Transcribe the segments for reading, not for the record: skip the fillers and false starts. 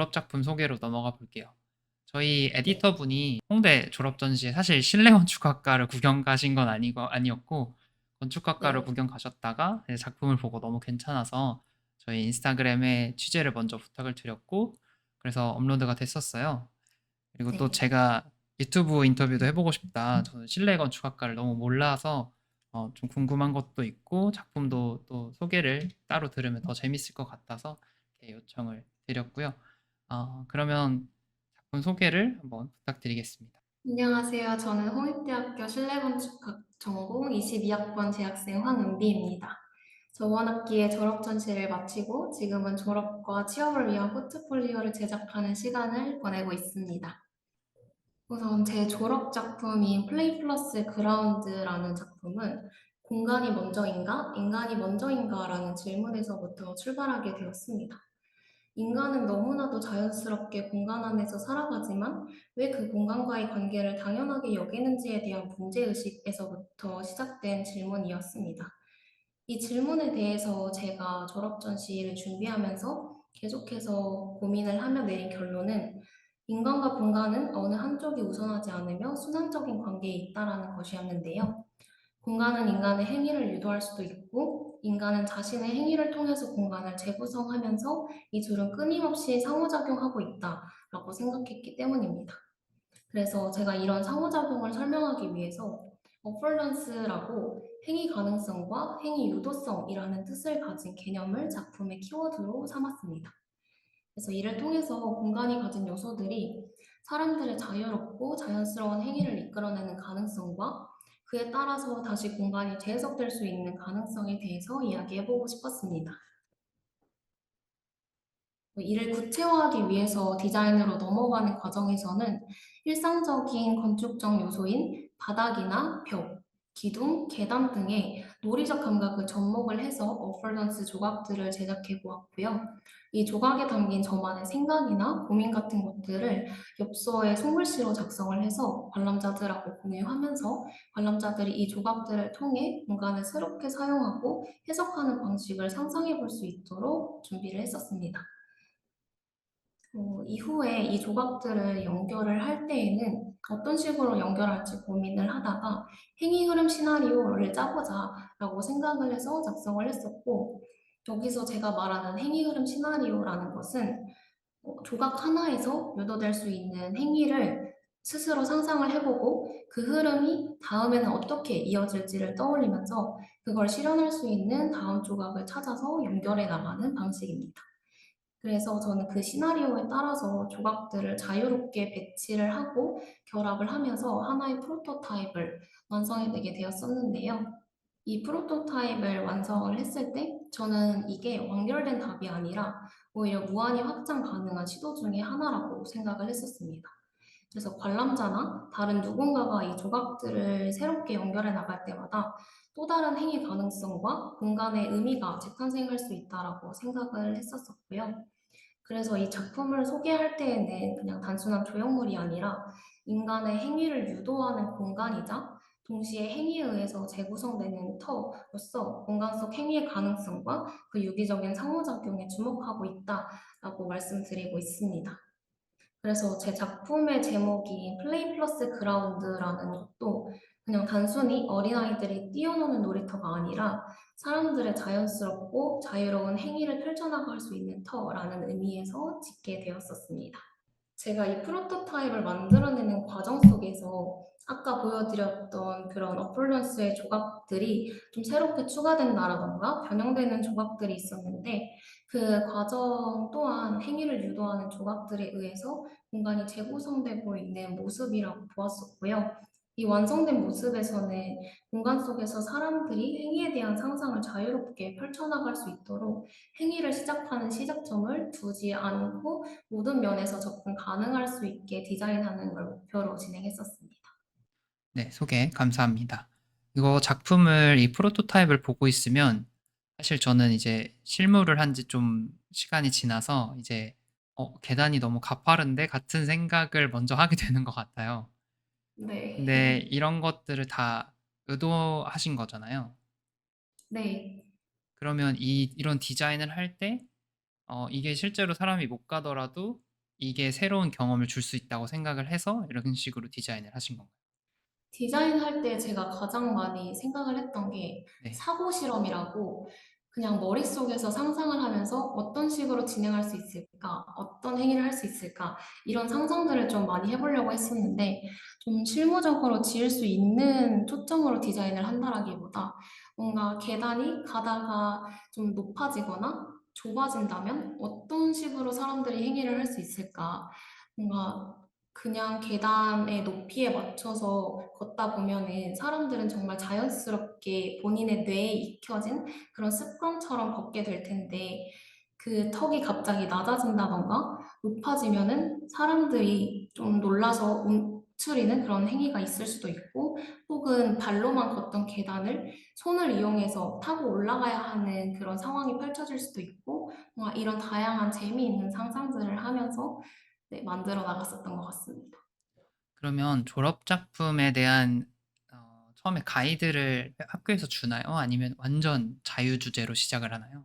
졸업작품 소개로 넘어가 볼게요. 저희 에디터분이 홍대 졸업전시에 사실 실내건축학과를 구경 가신 건 아니었고, 건축학과를 네. 구경 가셨다가 이제 작품을 보고 너무 괜찮아서 저희 인스타그램에 취재를 먼저 부탁을 드렸고, 그래서 업로드가 됐었어요. 그리고 또 네. 제가 유튜브 인터뷰도 해보고 싶다. 저는 실내건축학과를 너무 몰라서 좀 궁금한 것도 있고 작품도 또 소개를 따로 들으면 더 재밌을 것 같아서 이렇게 요청을 드렸고요. 그러면 작품 소개를 한번 부탁드리겠습니다. 안녕하세요. 저는 홍익대학교 실내건축학 전공 22학번 재학생 황은비입니다. 저번 학기에 졸업 전시를 마치고 지금은 졸업과 취업을 위한 포트폴리오를 제작하는 시간을 보내고 있습니다. 우선 제 졸업 작품인 플레이 플러스 그라운드라는 작품은 공간이 먼저인가, 인간이 먼저인가라는 질문에서부터 출발하게 되었습니다. 인간은 너무나도 자연스럽게 공간 안에서 살아가지만 왜 그 공간과의 관계를 당연하게 여기는지에 대한 문제의식에서부터 시작된 질문이었습니다. 이 질문에 대해서 제가 졸업 전시를 준비하면서 계속해서 고민을 하며 내린 결론은 인간과 공간은 어느 한쪽이 우선하지 않으며 순환적인 관계에 있다라는 것이었는데요. 공간은 인간의 행위를 유도할 수도 있고, 인간은 자신의 행위를 통해서 공간을 재구성하면서 이 둘은 끊임없이 상호작용하고 있다라고 생각했기 때문입니다. 그래서 제가 이런 상호작용을 설명하기 위해서 어플런스라고 행위 가능성과 행위 유도성이라는 뜻을 가진 개념을 작품의 키워드로 삼았습니다. 그래서 이를 통해서 공간이 가진 요소들이 사람들의 자유롭고 자연스러운 행위를 이끌어내는 가능성과 그에 따라서 다시 공간이 재해석될 수 있는 가능성에 대해서 이야기해보고 싶었습니다. 이를 구체화하기 위해서 디자인으로 넘어가는 과정에서는 일상적인 건축적 요소인 바닥이나 벽, 기둥, 계단 등의 놀이적 감각을 접목을 해서 어플런스 조각들을 제작해 보았고요. 이 조각에 담긴 저만의 생각이나 고민 같은 것들을 엽서에 손글씨로 작성을 해서 관람자들하고 공유하면서 관람자들이 이 조각들을 통해 공간을 새롭게 사용하고 해석하는 방식을 상상해 볼 수 있도록 준비를 했었습니다. 이후에 이 조각들을 연결을 할 때에는 어떤 식으로 연결할지 고민을 하다가 행위 흐름 시나리오를 짜보자라고 생각을 해서 작성을 했었고, 여기서 제가 말하는 행위 흐름 시나리오라는 것은 조각 하나에서 유도될 수 있는 행위를 스스로 상상을 해보고 그 흐름이 다음에는 어떻게 이어질지를 떠올리면서 그걸 실현할 수 있는 다음 조각을 찾아서 연결해 나가는 방식입니다. 그래서 저는 그 시나리오에 따라서 조각들을 자유롭게 배치를 하고 결합을 하면서 하나의 프로토타입을 완성해내게 되었었는데요. 이 프로토타입을 완성을 했을 때 저는 이게 완결된 답이 아니라 오히려 무한히 확장 가능한 시도 중에 하나라고 생각을 했었습니다. 그래서 관람자나 다른 누군가가 이 조각들을 새롭게 연결해 나갈 때마다 또 다른 행위 가능성과 공간의 의미가 재탄생할 수 있다라고 생각을 했었었고요. 그래서 이 작품을 소개할 때에는 그냥 단순한 조형물이 아니라 인간의 행위를 유도하는 공간이자 동시에 행위에 의해서 재구성되는 터로서 공간 속 행위의 가능성과 그 유기적인 상호작용에 주목하고 있다라고 말씀드리고 있습니다. 그래서 제 작품의 제목이 플레이 플러스 그라운드라는 것도 그냥 단순히 어린아이들이 뛰어노는 놀이터가 아니라 사람들의 자연스럽고 자유로운 행위를 펼쳐나갈 수 있는 터라는 의미에서 짓게 되었었습니다. 제가 이 프로토타입을 만들어내는 과정 속에서 아까 보여드렸던 그런 어플런스의 조각들이 좀 새롭게 추가된다라던가 변형되는 조각들이 있었는데 그 과정 또한 행위를 유도하는 조각들에 의해서 공간이 재구성되고 있는 모습이라고 보았었고요. 이 완성된 모습에서는 공간 속에서 사람들이 행위에 대한 상상을 자유롭게 펼쳐나갈 수 있도록 행위를 시작하는 시작점을 두지 않고 모든 면에서 접근 가능할 수 있게 디자인하는 걸 목표로 진행했었습니다. 네, 소개 감사합니다. 이거 작품을 이 프로토타입을 보고 있으면 사실 저는 이제 실무를 한 지 좀 시간이 지나서 이제 '계단이 너무 가파른데?' 같은 생각을 먼저 하게 되는 것 같아요. 근데 네. 이런 것들을 다 의도하신 거잖아요. 네. 그러면 이런 디자인을 할 때 이게 실제로 사람이 못 가더라도 이게 새로운 경험을 줄 수 있다고 생각을 해서 이런 식으로 디자인을 하신 건가요? 디자인할 때 제가 가장 많이 생각을 했던 게 네. 사고 실험이라고 그냥 머릿속에서 상상을 하면서 어떤 식으로 진행할 수 있을까? 어떤 행위를 할 수 있을까? 이런 상상들을 좀 많이 해보려고 했었는데 좀 실무적으로 지을 수 있는 초점으로 디자인을 한다라기보다 뭔가 계단이 가다가 좀 높아지거나 좁아진다면 어떤 식으로 사람들이 행위를 할 수 있을까? 뭔가 그냥 계단의 높이에 맞춰서 걷다 보면은 사람들은 정말 자연스럽게 본인의 뇌에 익혀진 그런 습관처럼 걷게 될 텐데 그 턱이 갑자기 낮아진다던가 높아지면은 사람들이 좀 놀라서 움츠리는 그런 행위가 있을 수도 있고 혹은 발로만 걷던 계단을 손을 이용해서 타고 올라가야 하는 그런 상황이 펼쳐질 수도 있고 뭔가 이런 다양한 재미있는 상상들을 하면서 네, 만들어 나갔었던 것 같습니다. 그러면 졸업 작품에 대한 처음에 가이드를 학교에서 주나요? 아니면 완전 자유 주제로 시작을 하나요?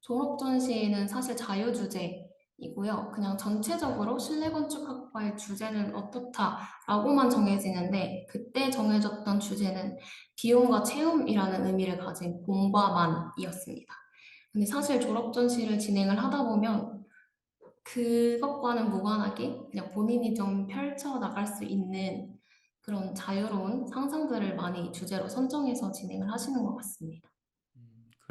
졸업 전시는 사실 자유주제이고요. 그냥 전체적으로 실내건축학과의 주제는 어떻다라고만 정해지는데 그때 정해졌던 주제는 비용과 체험이라는 의미를 가진 공과만이었습니다. 근데 사실 졸업 전시를 진행을 하다 보면 그것과는 무관하게 그냥 본인이 좀 펼쳐 나갈 수 있는 그런 자유로운 상상들을 많이 주제로 선정해서 진행을 하시는 것 같습니다.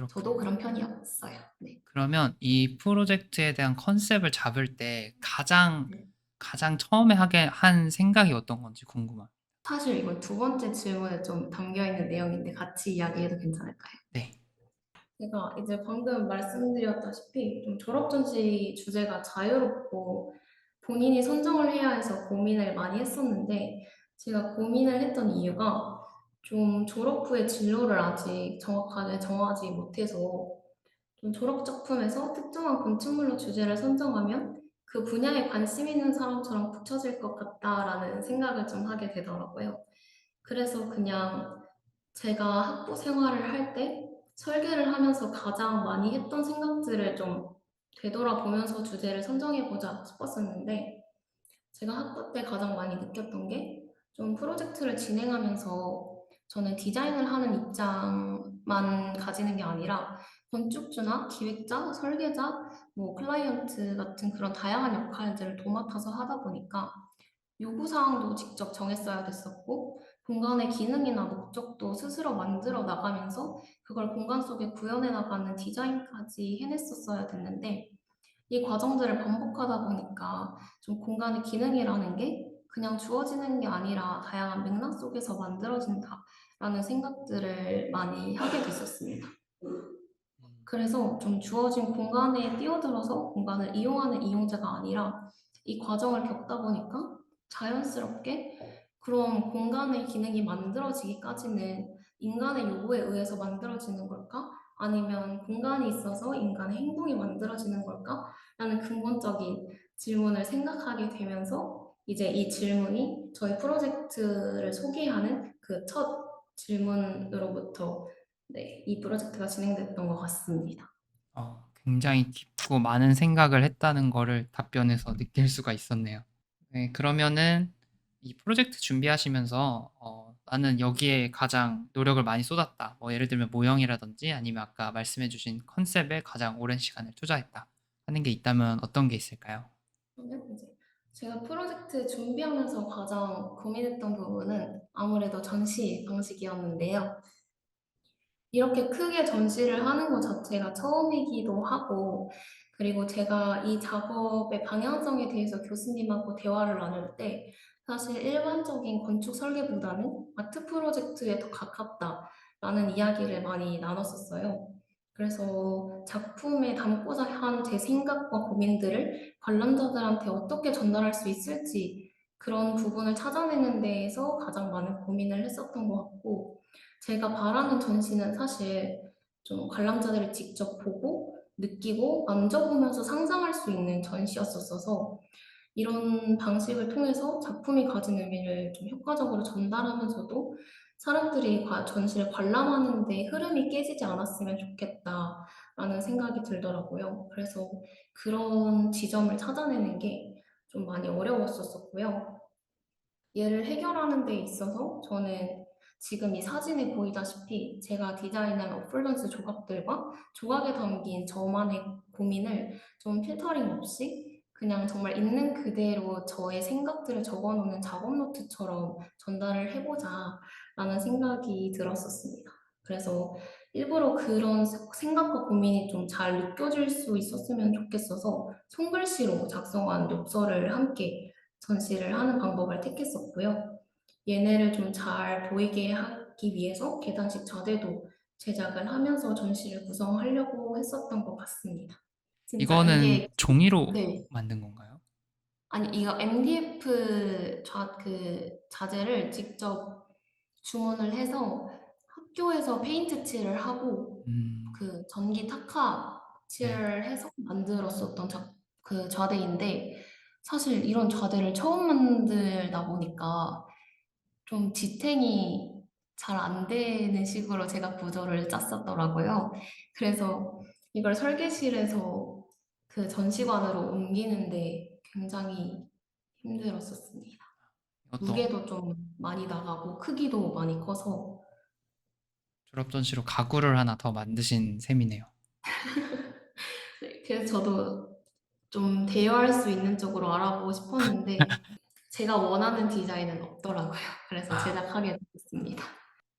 저도 그렇군요. 그런 편이었어요. 네. 그러면 이 프로젝트에 대한 컨셉을 잡을 때 가장 처음에 하게 한 생각이 어떤 건지 궁금합니다. 사실 이건 두 번째 질문에 좀 담겨 있는 내용인데 같이 이야기해도 괜찮을까요? 네. 제가 이제 방금 말씀드렸다시피 좀 졸업 전시 주제가 자유롭고 본인이 선정을 해야 해서 고민을 많이 했었는데 제가 고민을 했던 이유가 좀 졸업 후의 진로를 아직 정확하게 정하지 못해서 좀 졸업 작품에서 특정한 건축물로 주제를 선정하면 그 분야에 관심 있는 사람처럼 붙여질 것 같다라는 생각을 좀 하게 되더라고요. 그래서 그냥 제가 학부 생활을 할 때 설계를 하면서 가장 많이 했던 생각들을 좀 되돌아보면서 주제를 선정해보자 싶었었는데 제가 학부 때 가장 많이 느꼈던 게 좀 프로젝트를 진행하면서 저는 디자인을 하는 입장만 가지는 게 아니라 건축주나 기획자, 설계자, 뭐 클라이언트 같은 그런 다양한 역할들을 도맡아서 하다 보니까 요구사항도 직접 정했어야 됐었고, 공간의 기능이나 목적도 스스로 만들어 나가면서 그걸 공간 속에 구현해 나가는 디자인까지 해냈었어야 됐는데, 이 과정들을 반복하다 보니까 좀 공간의 기능이라는 게 그냥 주어지는 게 아니라 다양한 맥락 속에서 만들어진다라는 생각들을 많이 하게 됐었습니다. 음. 그래서 좀 주어진 공간에 뛰어들어서 공간을 이용하는 이용자가 아니라 이 과정을 겪다 보니까 자연스럽게 그런 공간의 기능이 만들어지기까지는 인간의 요구에 의해서 만들어지는 걸까? 아니면 공간이 있어서 인간의 행동이 만들어지는 걸까? 라는 근본적인 질문을 생각하게 되면서 이제 이 질문이 저희 프로젝트를 소개하는 그 첫 질문으로부터 네, 이 프로젝트가 진행됐던 것 같습니다. 굉장히 깊고 많은 생각을 했다는 거를 답변에서 느낄 수가 있었네요. 네, 그러면은 이 프로젝트 준비하시면서 나는 여기에 가장 노력을 많이 쏟았다. 뭐 예를 들면 모형이라든지 아니면 아까 말씀해 주신 컨셉에 가장 오랜 시간을 투자했다 하는 게 있다면 어떤 게 있을까요? 그러면 이제 제가 프로젝트 준비하면서 가장 고민했던 부분은 아무래도 전시 방식이었는데요. 이렇게 크게 전시를 하는 것 자체가 처음이기도 하고, 그리고 제가 이 작업의 방향성에 대해서 교수님하고 대화를 나눌 때, 사실 일반적인 건축 설계보다는 아트 프로젝트에 더 가깝다라는 이야기를 많이 나눴었어요. 그래서 작품에 담고자 한 제 생각과 고민들을 관람자들한테 어떻게 전달할 수 있을지 그런 부분을 찾아내는 데에서 가장 많은 고민을 했었던 것 같고, 제가 바라는 전시는 사실 좀 관람자들이 직접 보고 느끼고 만져보면서 상상할 수 있는 전시였었어서 이런 방식을 통해서 작품이 가진 의미를 좀 효과적으로 전달하면서도 사람들이 전시를 관람하는 데 흐름이 깨지지 않았으면 좋겠다 라는 생각이 들더라고요. 그래서 그런 지점을 찾아내는 게 좀 많이 어려웠었고요. 얘를 해결하는 데 있어서 저는 지금 이 사진에 보이다시피 제가 디자인한 어플런스 조각들과 조각에 담긴 저만의 고민을 좀 필터링 없이 그냥 정말 있는 그대로 저의 생각들을 적어놓는 작업 노트처럼 전달을 해보자 라는 생각이 들었었습니다. 그래서 일부러 그런 생각과 고민이 좀 잘 느껴질 수 있었으면 좋겠어서 손글씨로 작성한 엽서를 함께 전시를 하는 방법을 택했었고요. 얘네를 좀 잘 보이게 하기 위해서 계단식 자재도 제작을 하면서 전시를 구성하려고 했었던 것 같습니다. 진짜 이거는 이게 종이로 네. 만든 건가요? 아니 이거 MDF 그 자재를 직접 주문을 해서 학교에서 페인트 칠을 하고 음, 그 전기 타카 네. 칠을 해서 만들었었던 그 좌대인데 사실 이런 좌대를 처음 만들다 보니까 좀 지탱이 잘 안 되는 식으로 제가 구조를 짰었더라고요. 그래서 이걸 설계실에서 그 전시관으로 옮기는데 굉장히 힘들었었습니다. 이것도 무게도 좀 많이 나가고 크기도 많이 커서 졸업 전시로 가구를 하나 더 만드신 셈이네요. 네, 그래서 저도 좀 대여할 수 있는 쪽으로 알아보고 싶었는데 제가 원하는 디자인은 없더라고요. 그래서 아, 제작하게 됐습니다.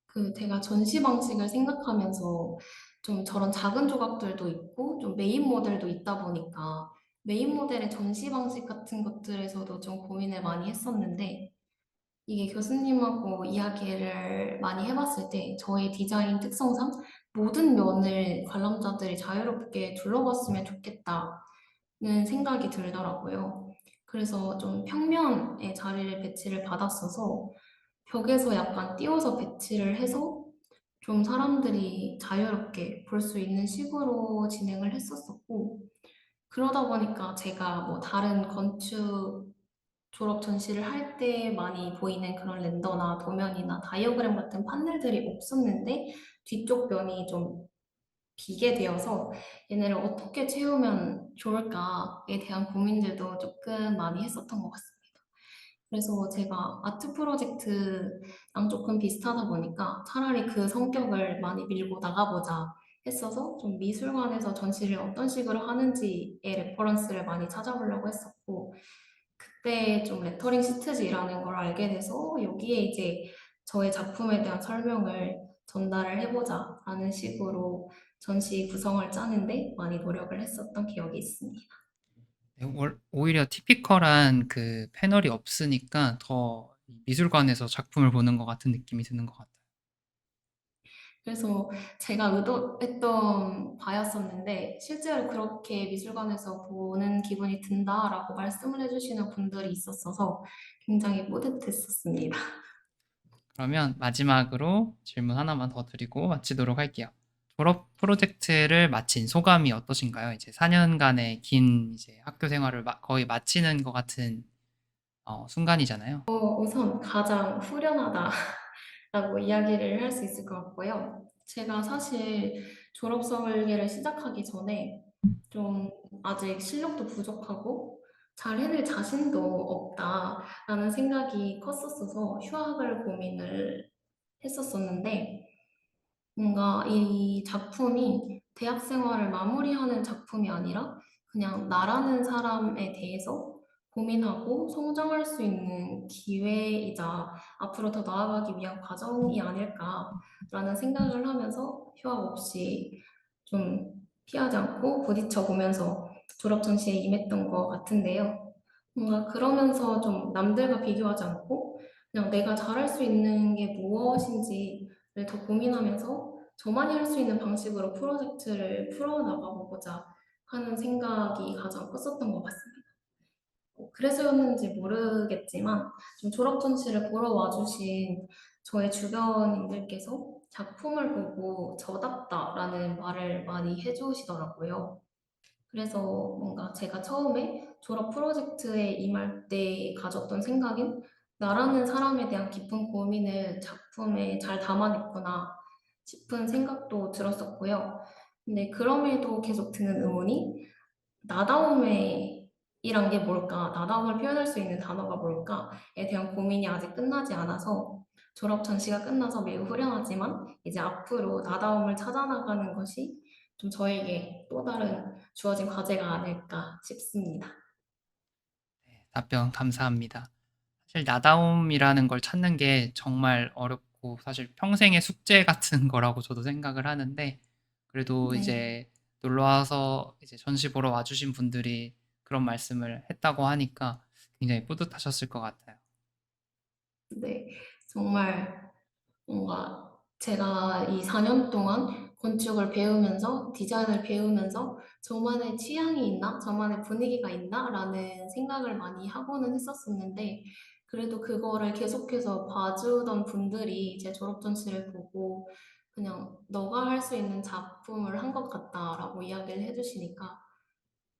그 제가 전시 방식을 생각하면서 좀 저런 작은 조각들도 있고 좀 메인 모델도 있다 보니까 메인 모델의 전시 방식 같은 것들에서도 좀 고민을 많이 했었는데 이게 교수님하고 이야기를 많이 해봤을 때 저의 디자인 특성상 모든 면을 관람자들이 자유롭게 둘러봤으면 좋겠다는 생각이 들더라고요. 그래서 좀 평면에 자리를 배치를 받았어서 벽에서 약간 띄워서 배치를 해서 좀 사람들이 자유롭게 볼 수 있는 식으로 진행을 했었었고, 그러다 보니까 제가 뭐 다른 건축 졸업 전시를 할 때 많이 보이는 그런 렌더나 도면이나 다이어그램 같은 판넬들이 없었는데 뒤쪽 면이 좀 비게 되어서 얘네를 어떻게 채우면 좋을까에 대한 고민들도 조금 많이 했었던 것 같습니다. 그래서 제가 아트 프로젝트랑 조금 비슷하다 보니까 차라리 그 성격을 많이 밀고 나가보자 했어서 좀 미술관에서 전시를 어떤 식으로 하는지의 레퍼런스를 많이 찾아보려고 했었고 그때 좀 레터링 시트지라는 걸 알게 돼서 여기에 이제 저의 작품에 대한 설명을 전달을 해보자라는 식으로 전시 구성을 짜는데 많이 노력을 했었던 기억이 있습니다. 네, 오히려 티피컬한 그 패널이 없으니까 더 미술관에서 작품을 보는 것 같은 느낌이 드는 것 같아요. 그래서 제가 의도했던 바였었는데 실제로 그렇게 미술관에서 보는 기분이 든다라고 말씀을 해주시는 분들이 있었어서 굉장히 뿌듯했었습니다. 그러면 마지막으로 질문 하나만 더 드리고 마치도록 할게요. 졸업 프로젝트를 마친 소감이 어떠신가요? 이제 4년간의 긴 이제 학교 생활을 거의 마치는 것 같은 순간이잖아요. 우선 가장 후련하다라고 이야기를 할 수 있을 것 같고요. 제가 사실 졸업 설계를 시작하기 전에 좀 아직 실력도 부족하고 잘 해낼 자신도 없다라는 생각이 컸었어서 휴학을 고민을 했었었는데 뭔가 이 작품이 대학 생활을 마무리하는 작품이 아니라 그냥 나라는 사람에 대해서 고민하고 성장할 수 있는 기회이자 앞으로 더 나아가기 위한 과정이 아닐까라는 생각을 하면서 휴학 없이 좀 피하지 않고 부딪혀 보면서 졸업 전시에 임했던 것 같은데요. 뭔가 그러면서 좀 남들과 비교하지 않고 그냥 내가 잘할 수 있는 게 무엇인지 더 고민하면서 저만이 할 수 있는 방식으로 프로젝트를 풀어나가 보고자 하는 생각이 가장 컸었던 것 같습니다. 그래서였는지 모르겠지만 좀 졸업 전시를 보러 와주신 저의 주변인들께서 작품을 보고 저답다라는 말을 많이 해주시더라고요. 그래서 뭔가 제가 처음에 졸업 프로젝트에 임할 때 가졌던 생각인 나라는 사람에 대한 깊은 고민을 작품에 잘 담아냈구나 싶은 생각도 들었었고요. 근데 그럼에도 계속 드는 의문이 나다움이란 게 뭘까? 나다움을 표현할 수 있는 단어가 뭘까?에 대한 고민이 아직 끝나지 않아서 졸업 전시가 끝나서 매우 후련하지만 이제 앞으로 나다움을 찾아나가는 것이 좀 저에게 또 다른 주어진 과제가 아닐까 싶습니다. 네, 답변 감사합니다. 사실 나다움이라는 걸 찾는 게 정말 어렵고 사실 평생의 숙제 같은 거라고 저도 생각을 하는데 그래도 네. 이제 놀러 와서 이제 전시 보러 와주신 분들이 그런 말씀을 했다고 하니까 굉장히 뿌듯하셨을 것 같아요. 네. 정말 뭔가 제가 이 4년 동안 건축을 배우면서 디자인을 배우면서 '저만의 취향이 있나? 저만의 분위기가 있나?'라는 생각을 많이 하고는 했었었는데 그래도 그거를 계속해서 봐주던 분들이 제 졸업 전시를 보고 그냥 "너가 할 수 있는 작품을 한 것 같다."라고 이야기를 해 주시니까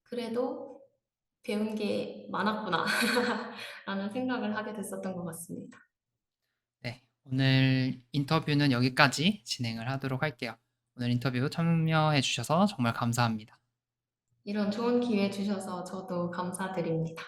'그래도 배운 게 많았구나.' 라는 생각을 하게 됐었던 것 같습니다. 네, 오늘 인터뷰는 여기까지 진행을 하도록 할게요. 오늘 인터뷰 참여해 주셔서 정말 감사합니다. 이런 좋은 기회 주셔서 저도 감사드립니다.